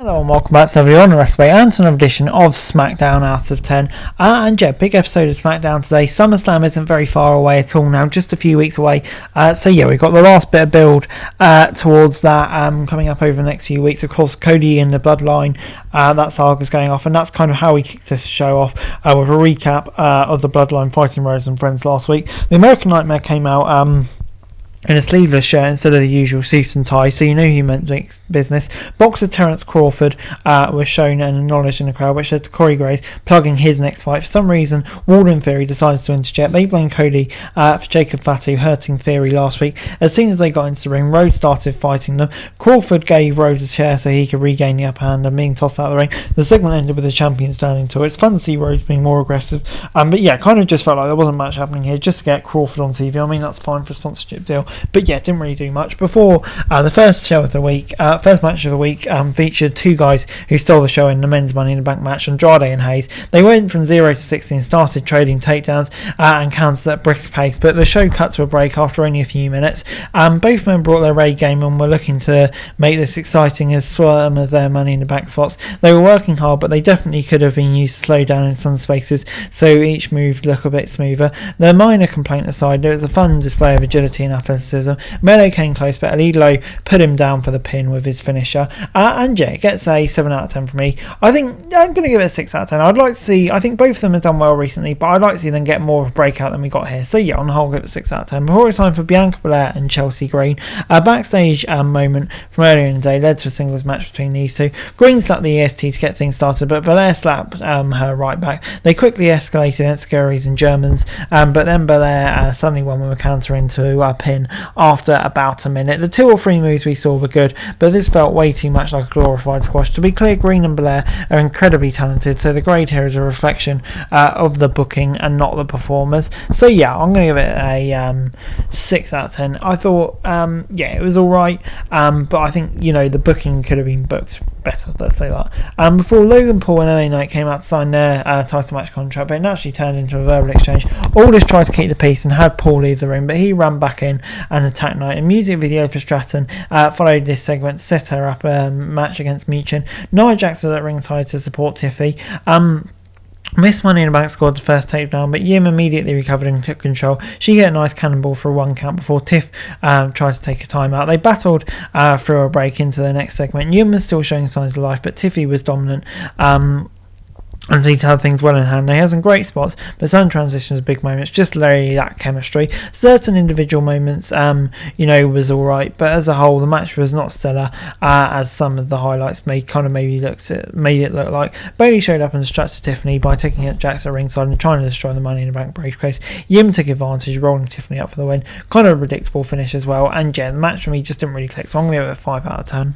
Hello and welcome back to everyone on the recipe and to another edition of Smackdown Out of 10. And yeah, big episode of Smackdown today. SummerSlam isn't very far away at all now, just a few weeks away. So yeah, we've got the last bit of build towards that coming up over the next few weeks. Of course, Cody and the Bloodline, that saga's going off, and that's kind of how we kicked this show off with a recap of the Bloodline fighting Rhodes and Friends last week. The American Nightmare came out in a sleeveless shirt instead of the usual suit and tie, so you know he meant business. Boxer Terence Crawford was shown and acknowledged in the crowd, which led to Corey Graves plugging his next fight. For some reason, Walter and Theory decides to interject. They blame Cody for Jacob Fatu hurting Theory last week. As soon as they got into the ring, Rhodes started fighting them. Crawford gave Rhodes a chair so he could regain the upper hand and being tossed out of the ring. The segment ended with the champion standing tall. It's fun to see Rhodes being more aggressive, but yeah, kind of just felt like there wasn't much happening here just to get Crawford on TV. I mean, that's fine for a sponsorship deal, but yeah, didn't really do much. Before the first show of the week, first match of the week featured two guys who stole the show in the men's Money in the Bank match, Andrade and Hayes. They went from 0 to 60 and started trading takedowns and counters at brisk pace, but the show cut to a break after only a few minutes. Both men brought their A game and were looking to make this exciting as some of their Money in the Bank spots. They were working hard, but they definitely could have been used to slow down in some spaces so each move looked a bit smoother. The minor complaint aside, there was a fun display of agility and athleticism. Melo came close, but Alidlo put him down for the pin with his finisher. And yeah, it gets a 7 out of 10 from me. I think I'm going to give it a 6 out of 10. I'd like to see, I think both of them have done well recently, but I'd like to see them get more of a breakout than we got here. So yeah, on the whole, I'll give it a 6 out of 10. Before it's time for Bianca, Belair and Chelsea Green, a backstage moment from earlier in the day led to a singles match between these two. Green slapped the EST to get things started, but Belair slapped her right back. They quickly escalated into scurries and Germans, but then Belair suddenly won with a counter into a pin after about a minute. The 2 or 3 moves we saw were good, but this felt way too much like a glorified squash. To be clear, Green and Belair are incredibly talented, so the grade here is a reflection of the booking and not the performers. So yeah, I'm going to give it a 6 out of 10. I thought, yeah, it was alright, but I think, you know, the booking could have been booked better, let's say that. Before Logan Paul and LA Knight came out to sign their title match contract, but it naturally turned into a verbal exchange. Aldis tried to keep the peace and had Paul leave the ring, but he ran back in and attacked Knight. A music video for Stratton followed this segment, set her up a match against Meechin. Nia Jax was at ringside to support Tiffy. Miss Money in the Bank scored the first takedown, but Yim immediately recovered and took control. She hit a nice cannonball for a 1 count before Tiff tried to take a timeout. They battled through a break into the next segment. Yim was still showing signs of life, but Tiffy was dominant. And seemed to have things well in hand. They had some great spots, but some transitions, big moments, just really lack chemistry. Certain individual moments, was alright, but as a whole, the match was not stellar, as some of the highlights made it look like. Bayley showed up and distracted Tiffany by taking out Jax at ringside and trying to destroy the Money in the Bank briefcase. Yim took advantage, rolling Tiffany up for the win. Kind of a predictable finish as well, and yeah, the match for me just didn't really click, so I'm going to give it a 5 out of 10.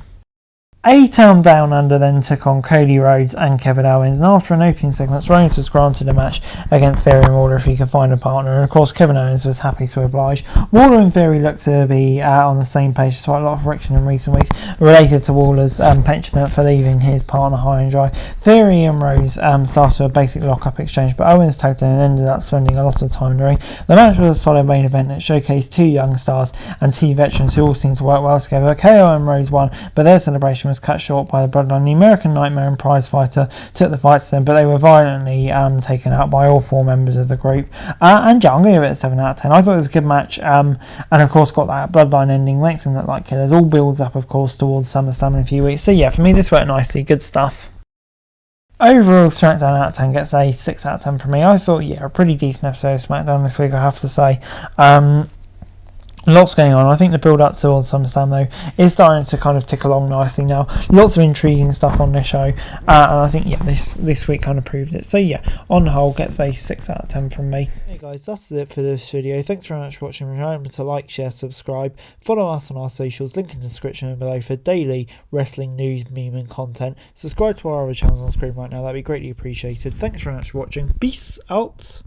A-Town Down Under then took on Cody Rhodes and Kevin Owens, and after an opening segment, Rhodes was granted a match against Theory and Walter if he could find a partner, and of course Kevin Owens was happy to oblige. Walter and Theory looked to be on the same page, despite a lot of friction in recent weeks related to Walter's penchant for leaving his partner high and dry. Theory and Rhodes started a basic lock-up exchange, but Owens tagged in and ended up spending a lot of time in the ring. The match was a solid main event that showcased 2 young stars and 2 veterans who all seemed to work well together. KO and Rhodes won, but their celebration was cut short by the Bloodline. The American Nightmare and Prize Fighter took the fight to them, but they were violently taken out by all 4 members of the group. And yeah, I'm going to give it a 7 out of 10. I thought it was a good match, and of course got that Bloodline ending, makes them look like killers. All builds up, of course, towards SummerSlam in a few weeks. So yeah, for me this worked nicely, good stuff. Overall, Smackdown Out of 10 gets a 6 out of 10 from me. I thought, yeah, a pretty decent episode of Smackdown this week, I have to say. Lots going on. I think the build up towards SummerSlam though is starting to kind of tick along nicely now. Lots of intriguing stuff on this show, and I think yeah, this week kind of proved it. So yeah, on the whole, gets a 6 out of 10 from me. Hey guys, that's it for this video. Thanks very much for watching. Remember to like, share, subscribe, follow us on our socials. Link in the description below for daily wrestling news, meme, and content. Subscribe to our other channels on screen right now. That'd be greatly appreciated. Thanks very much for watching. Peace out.